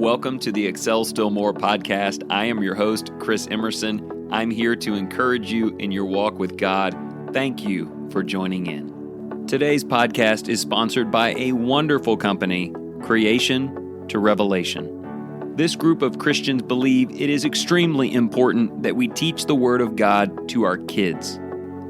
Welcome to the Excel Still More podcast. I am your host, Chris Emerson. I'm here to encourage you in your walk with God. Thank you for joining in. Today's podcast is sponsored by a wonderful company, Creation to Revelation. This group of Christians believe it is extremely important that we teach the Word of God to our kids.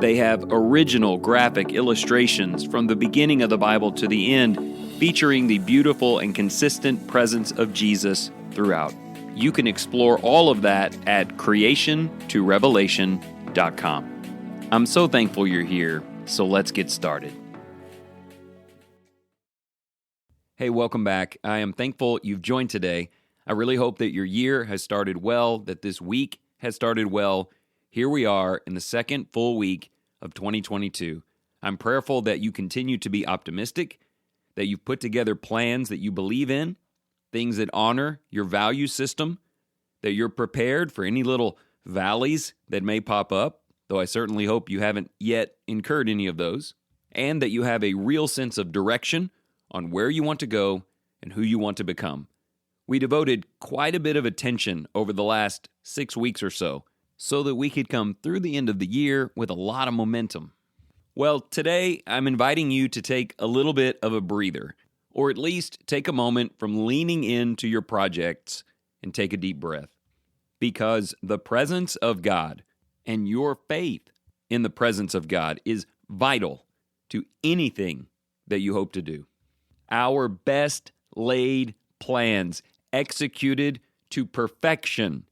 They have original graphic illustrations from the beginning of the Bible to the end, featuring the beautiful and consistent presence of Jesus throughout. You can explore all of that at creationtorevelation.com. I'm so thankful you're here, so let's get started. Hey, welcome back. I am thankful you've joined today. I really hope that your year has started well, that this week has started well. Here we are in the second full week of 2022. I'm prayerful that you continue to be optimistic, that you've put together plans that you believe in, things that honor your value system, that you're prepared for any little valleys that may pop up, though I certainly hope you haven't yet incurred any of those, and that you have a real sense of direction on where you want to go and who you want to become. We devoted quite a bit of attention over the last 6 weeks or so that we could come through the end of the year with a lot of momentum. Well, today I'm inviting you to take a little bit of a breather, or at least take a moment from leaning into your projects and take a deep breath. Because the presence of God and your faith in the presence of God is vital to anything that you hope to do. Our best laid plans, executed to perfection,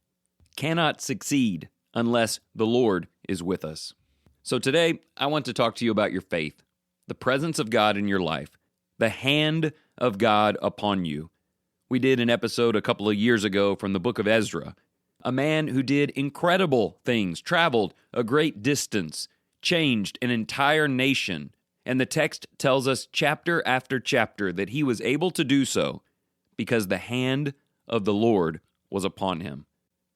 cannot succeed unless the Lord is with us. So today, I want to talk to you about your faith, the presence of God in your life, the hand of God upon you. We did an episode a couple of years ago from the book of Ezra, a man who did incredible things, traveled a great distance, changed an entire nation, and the text tells us chapter after chapter that he was able to do so because the hand of the Lord was upon him.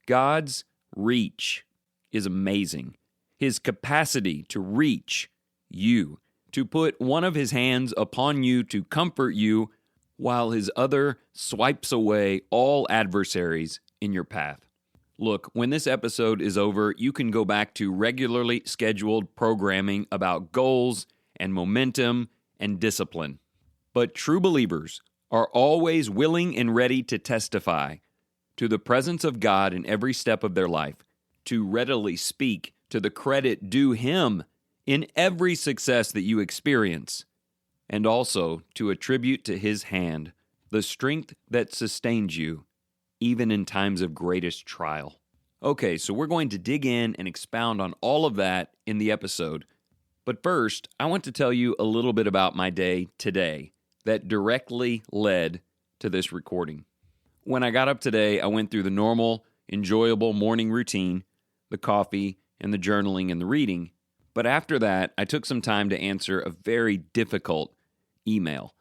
God's reach is amazing. His capacity to reach you, to put one of his hands upon you to comfort you, while his other swipes away all adversaries in your path. Look, when this episode is over, you can go back to regularly scheduled programming about goals and momentum and discipline. But true believers are always willing and ready to testify to the presence of God in every step of their life, to readily speak to the credit due him in every success that you experience, and also to attribute to his hand the strength that sustains you, even in times of greatest trial. Okay, so we're going to dig in and expound on all of that in the episode. But first, I want to tell you a little bit about my day today that directly led to this recording. When I got up today, I went through the normal, enjoyable morning routine, the coffee, and the journaling and the reading. But after that, I took some time to answer a very difficult email.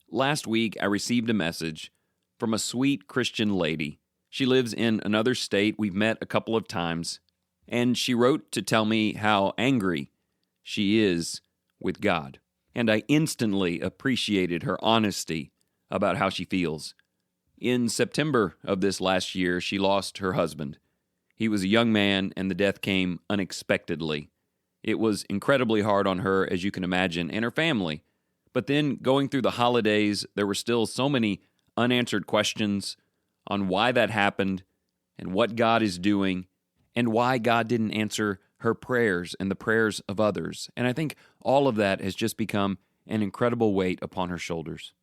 Last week, I received a message from a sweet Christian lady. She lives in another state. We've met a couple of times. And she wrote to tell me how angry she is with God. And I instantly appreciated her honesty about how she feels. In September of this last year, she lost her husband. He was a young man, and the death came unexpectedly. It was incredibly hard on her, as you can imagine, and her family. But then, going through the holidays, there were still so many unanswered questions on why that happened, and what God is doing, and why God didn't answer her prayers and the prayers of others. And I think all of that has just become an incredible weight upon her shoulders.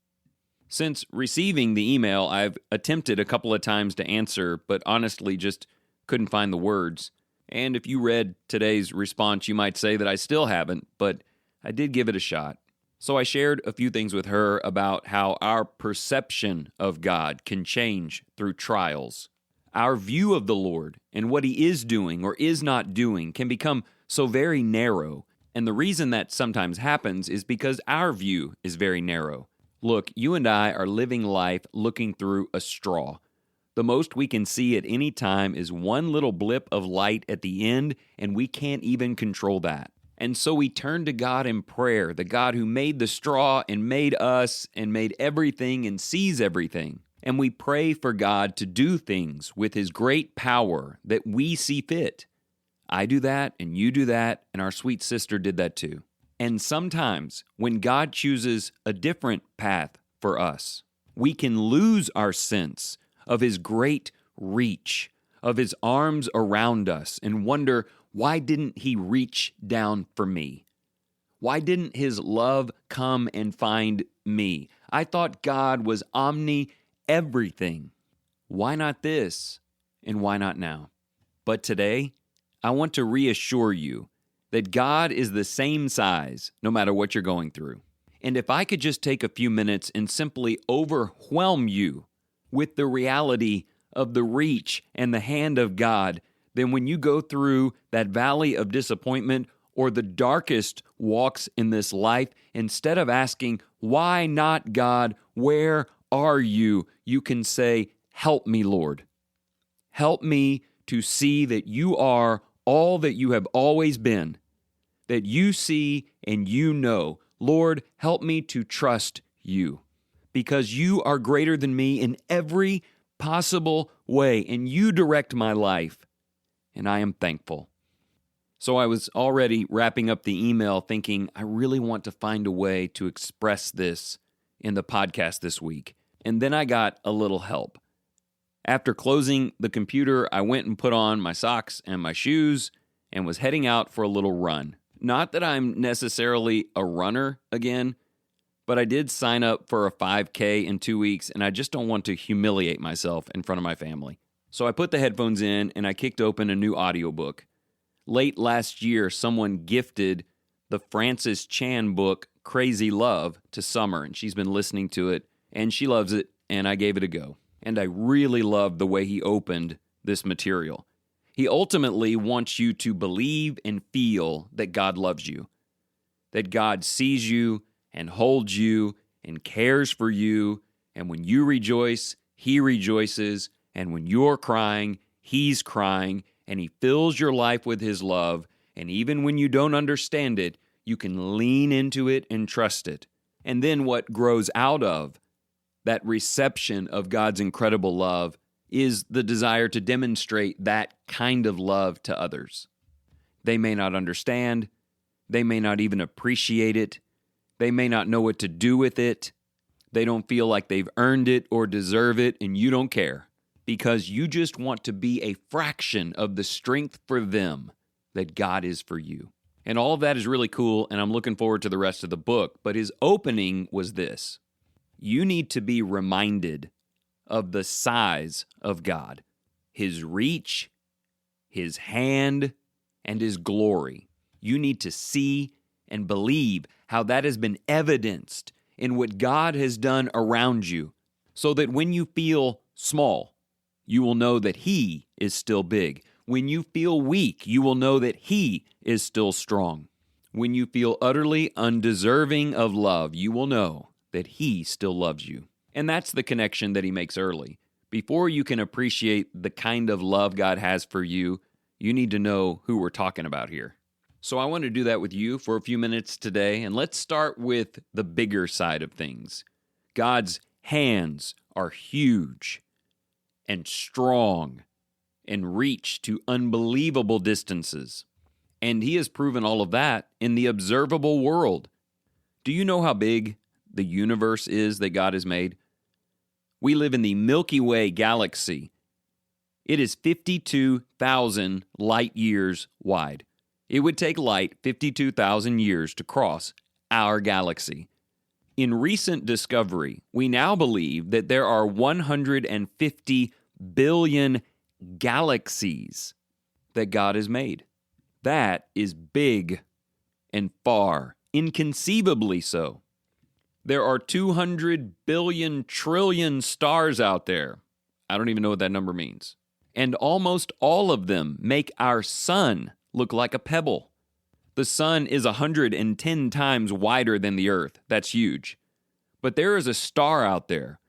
Since receiving the email, I've attempted a couple of times to answer, but honestly just couldn't find the words. And if you read today's response, you might say that I still haven't, but I did give it a shot. So I shared a few things with her about how our perception of God can change through trials. Our view of the Lord and what he is doing or is not doing can become so very narrow. And the reason that sometimes happens is because our view is very narrow. Look, you and I are living life looking through a straw. The most we can see at any time is one little blip of light at the end, and we can't even control that. And so we turn to God in prayer, the God who made the straw and made us and made everything and sees everything. and we pray for God to do things with His great power that we see fit. I do that, and you do that, and our sweet sister did that too. And sometimes when God chooses a different path for us, we can lose our sense of His great reach, of His arms around us, and wonder, why didn't He reach down for me? Why didn't His love come and find me? I thought God was everything. Why not this? And why not now? But today, I want to reassure you that God is the same size no matter what you're going through. And if I could just take a few minutes and simply overwhelm you with the reality of the reach and the hand of God, then when you go through that valley of disappointment or the darkest walks in this life, instead of asking, why not God, where are you? You can say, help me, Lord. Help me to see that you are all that you have always been, that you see and you know. Lord, help me to trust you, because you are greater than me in every possible way, and you direct my life, and I am thankful. So I was already wrapping up the email thinking, I really want to find a way to express this in the podcast this week. And then I got a little help. After closing the computer, I went and put on my socks and my shoes and was heading out for a little run. Not that I'm necessarily a runner again, but I did sign up for a 5K in 2 weeks, and I just don't want to humiliate myself in front of my family. So I put the headphones in and I kicked open a new audiobook. Late last year, someone gifted the Francis Chan book, Crazy Love, to Summer, and she's been listening to it, and she loves it, and I gave it a go. And I really loved the way he opened this material. He ultimately wants you to believe and feel that God loves you, that God sees you and holds you and cares for you, and when you rejoice, He rejoices, and when you're crying, He's crying, and He fills your life with His love, and even when you don't understand it, you can lean into it and trust it. And then what grows out of that reception of God's incredible love is the desire to demonstrate that kind of love to others. They may not understand, they may not even appreciate it, they may not know what to do with it, they don't feel like they've earned it or deserve it, and you don't care, because you just want to be a fraction of the strength for them that God is for you. And all of that is really cool, and I'm looking forward to the rest of the book. But his opening was this: you need to be reminded of the size of God, His reach, His hand, and His glory. You need to see and believe how that has been evidenced in what God has done around you, so that when you feel small, you will know that He is still big. When you feel weak, you will know that He is still strong. When you feel utterly undeserving of love, you will know that He still loves you. And that's the connection that He makes early. Before you can appreciate the kind of love God has for you, you need to know who we're talking about here. So I want to do that with you for a few minutes today, and let's start with the bigger side of things. God's hands are huge and strong and reach to unbelievable distances. And He has proven all of that in the observable world. Do you know how big the universe is that God has made? We live in the Milky Way galaxy. It is 52,000 light years wide. It would take light 52,000 years to cross our galaxy. In recent discovery, we now believe that there are 150 billion galaxies that God has made. That is big and far, inconceivably so. There are 200 billion trillion stars out there. I don't even know what that number means. And almost all of them make our sun look like a pebble. The sun is 110 times wider than the earth. That's huge. But there is a star out there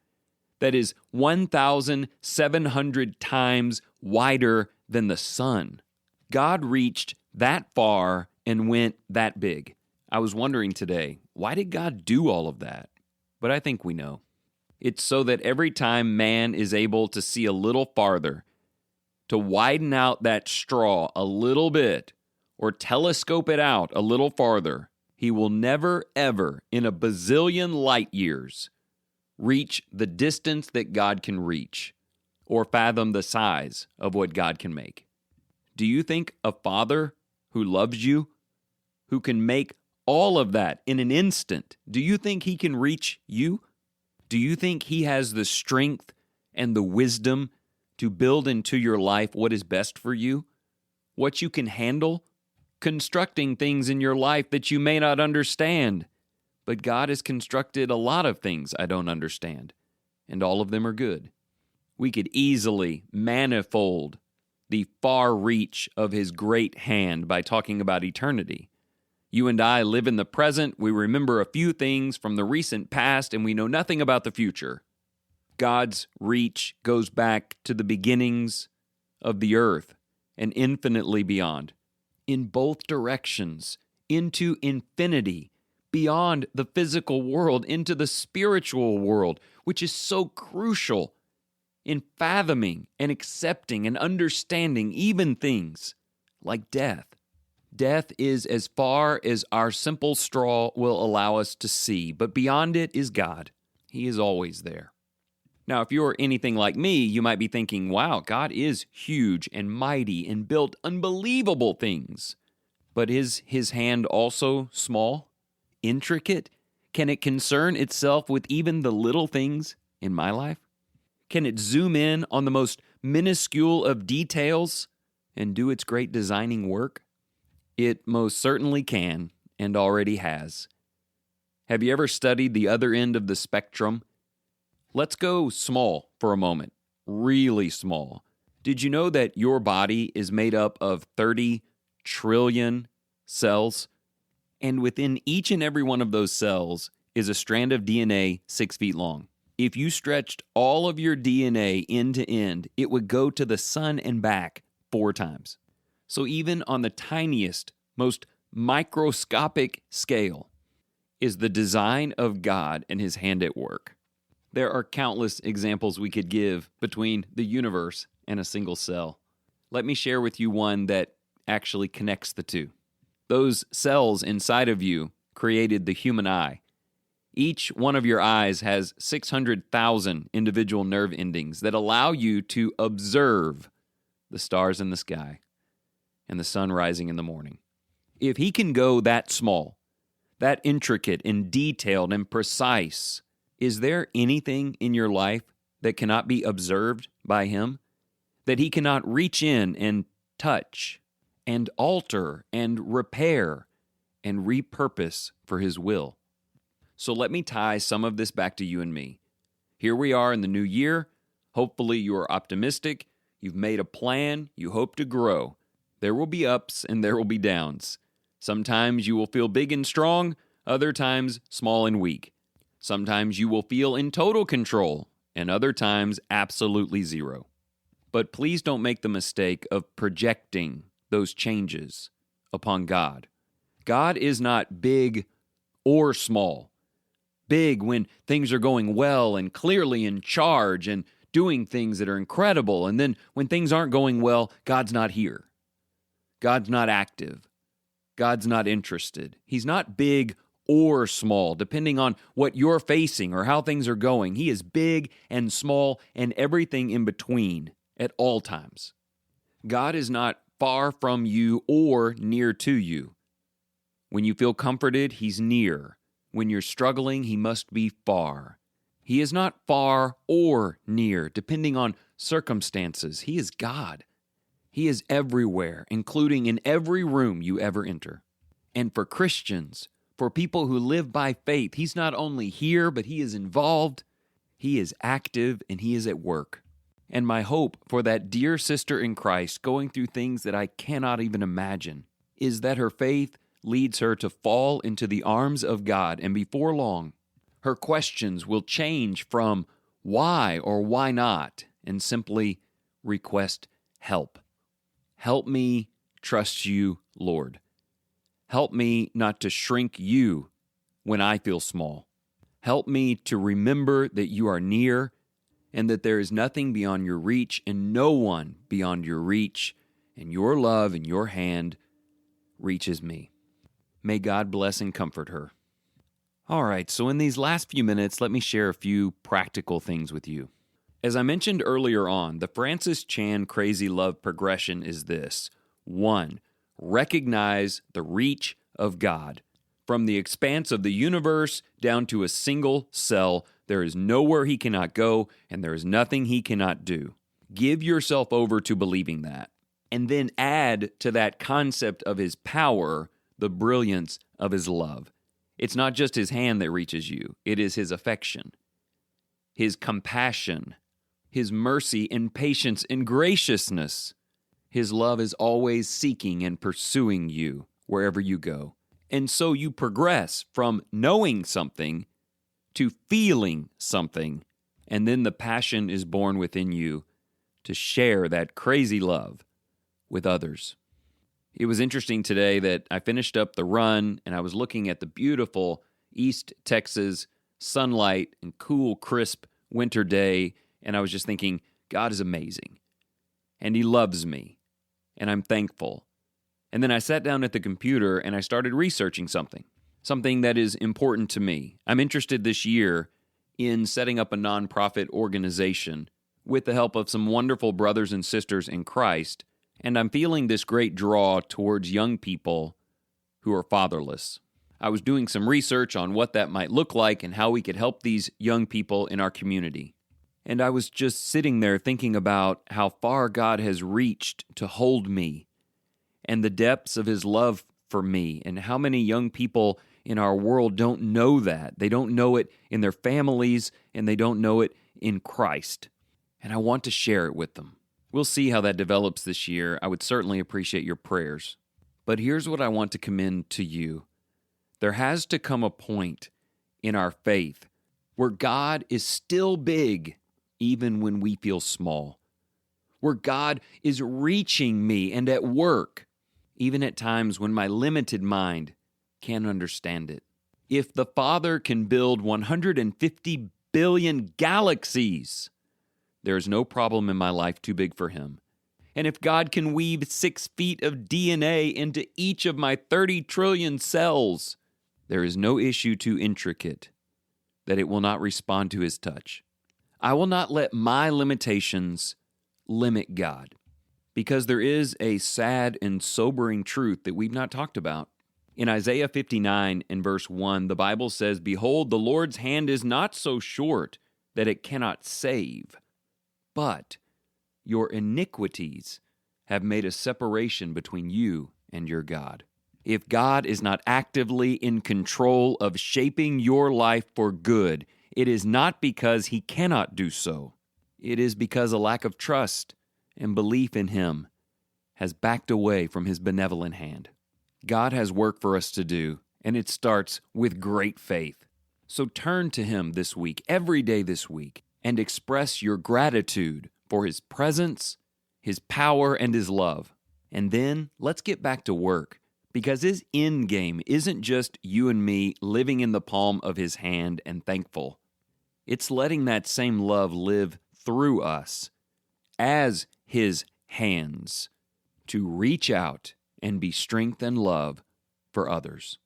that is 1,700 times wider than the sun. God reached that far and went that big. I was wondering today, why did God do all of that? But I think we know. It's so that every time man is able to see a little farther, to widen out that straw a little bit, or telescope it out a little farther, he will never, ever, in a bazillion light years, reach the distance that God can reach, or fathom the size of what God can make. Do you think a father who loves you, who can make all of that in an instant, do you think he can reach you? Do you think he has the strength and the wisdom to build into your life what is best for you? What you can handle? Constructing things in your life that you may not understand. But God has constructed a lot of things I don't understand, and all of them are good. We could easily manifold the far reach of his great hand by talking about eternity. You and I live in the present, we remember a few things from the recent past, and we know nothing about the future. God's reach goes back to the beginnings of the earth and infinitely beyond, in both directions, into infinity, beyond the physical world, into the spiritual world, which is so crucial in fathoming and accepting and understanding even things like death. Death is as far as our simple straw will allow us to see, but beyond it is God. He is always there. Now, if you're anything like me, you might be thinking, wow, God is huge and mighty and built unbelievable things. But is his hand also small, intricate? Can it concern itself with even the little things in my life? Can it zoom in on the most minuscule of details and do its great designing work? It most certainly can, and already has. Have you ever studied the other end of the spectrum? Let's go small for a moment, really small. Did you know that your body is made up of 30 trillion cells? And within each and every one of those cells is a strand of DNA 6 feet long. If you stretched all of your DNA end to end, it would go to the sun and back 4 times. So even on the tiniest, most microscopic scale is the design of God and his hand at work. There are countless examples we could give between the universe and a single cell. Let me share with you one that actually connects the two. Those cells inside of you created the human eye. Each one of your eyes has 600,000 individual nerve endings that allow you to observe the stars in the sky and the sun rising in the morning. If he can go that small, that intricate and detailed and precise, is there anything in your life that cannot be observed by him? That he cannot reach in and touch and alter and repair and repurpose for his will? So let me tie some of this back to you and me. Here we are in the new year. Hopefully you are optimistic. You've made a plan. You hope to grow. There will be ups and there will be downs. Sometimes you will feel big and strong, other times small and weak. Sometimes you will feel in total control, and other times absolutely zero. But please don't make the mistake of projecting those changes upon God. God is not big or small. Big when things are going well and clearly in charge and doing things that are incredible, and then when things aren't going well, God's not here. God's not active. God's not interested. He's not big or small, depending on what you're facing or how things are going. He is big and small and everything in between at all times. God is not far from you or near to you. When you feel comforted, he's near. When you're struggling, he must be far. He is not far or near, depending on circumstances. He is God. He is everywhere, including in every room you ever enter. And for Christians, for people who live by faith, he's not only here, but he is involved, he is active, and he is at work. And my hope for that dear sister in Christ going through things that I cannot even imagine is that her faith leads her to fall into the arms of God, and before long, her questions will change from why or why not, and simply request help. Help me trust you, Lord. Help me not to shrink you when I feel small. Help me to remember that you are near and that there is nothing beyond your reach and no one beyond your reach, and your love and your hand reaches me. May God bless and comfort her. All right, so in these last few minutes, let me share a few practical things with you. As I mentioned earlier on, the Francis Chan Crazy Love progression is this. 1. Recognize the reach of God. From the expanse of the universe down to a single cell, there is nowhere he cannot go, and there is nothing he cannot do. Give yourself over to believing that. And then add to that concept of his power the brilliance of his love. It's not just his hand that reaches you, it is his affection, his compassion, his mercy and patience and graciousness. His love is always seeking and pursuing you wherever you go. And so you progress from knowing something to feeling something, and then the passion is born within you to share that crazy love with others. It was interesting today that I finished up the run and I was looking at the beautiful East Texas sunlight and cool, crisp winter day, and I was just thinking, God is amazing, and He loves me, and I'm thankful. And then I sat down at the computer and I started researching something that is important to me. I'm interested this year in setting up a nonprofit organization with the help of some wonderful brothers and sisters in Christ, and I'm feeling this great draw towards young people who are fatherless. I was doing some research on what that might look like and how we could help these young people in our community. And I was just sitting there thinking about how far God has reached to hold me and the depths of His love for me, and how many young people in our world don't know that. They don't know it in their families, and they don't know it in Christ. And I want to share it with them. We'll see how that develops this year. I would certainly appreciate your prayers. But here's what I want to commend to you. There has to come a point in our faith where God is still big, even when we feel small. Where God is reaching me and at work, even at times when my limited mind can't understand it. If the Father can build 150 billion galaxies, there is no problem in my life too big for Him. And if God can weave 6 feet of DNA into each of my 30 trillion cells, there is no issue too intricate that it will not respond to His touch. I will not let my limitations limit God, because there is a sad and sobering truth that we've not talked about. In Isaiah 59 and verse 1, the Bible says, "Behold, the Lord's hand is not so short that it cannot save, but your iniquities have made a separation between you and your God." If God is not actively in control of shaping your life for good, it is not because He cannot do so. It is because a lack of trust and belief in Him has backed away from His benevolent hand. God has work for us to do, and it starts with great faith. So turn to Him this week, every day this week, and express your gratitude for His presence, His power, and His love. And then let's get back to work, because His end game isn't just you and me living in the palm of His hand and thankful. It's letting that same love live through us as His hands to reach out and be strength and love for others.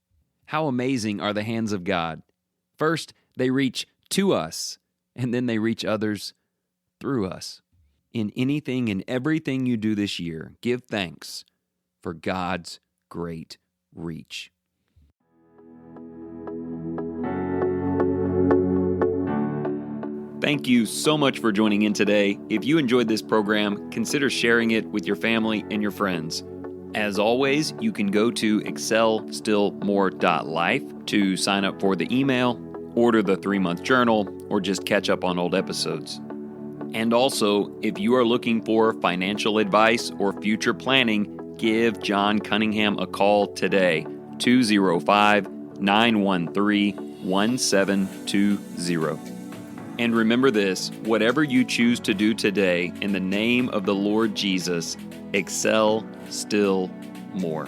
How amazing are the hands of God. First, they reach to us, and then they reach others through us. In anything and everything you do this year, give thanks for God's great reach. Thank you so much for joining in today. If you enjoyed this program, consider sharing it with your family and your friends. As always, you can go to excelstillmore.life to sign up for the email, order the 3-month journal, or just catch up on old episodes. And also, if you are looking for financial advice or future planning, give John Cunningham a call today, 205-913-1720. And remember this, whatever you choose to do today, in the name of the Lord Jesus, excel still more.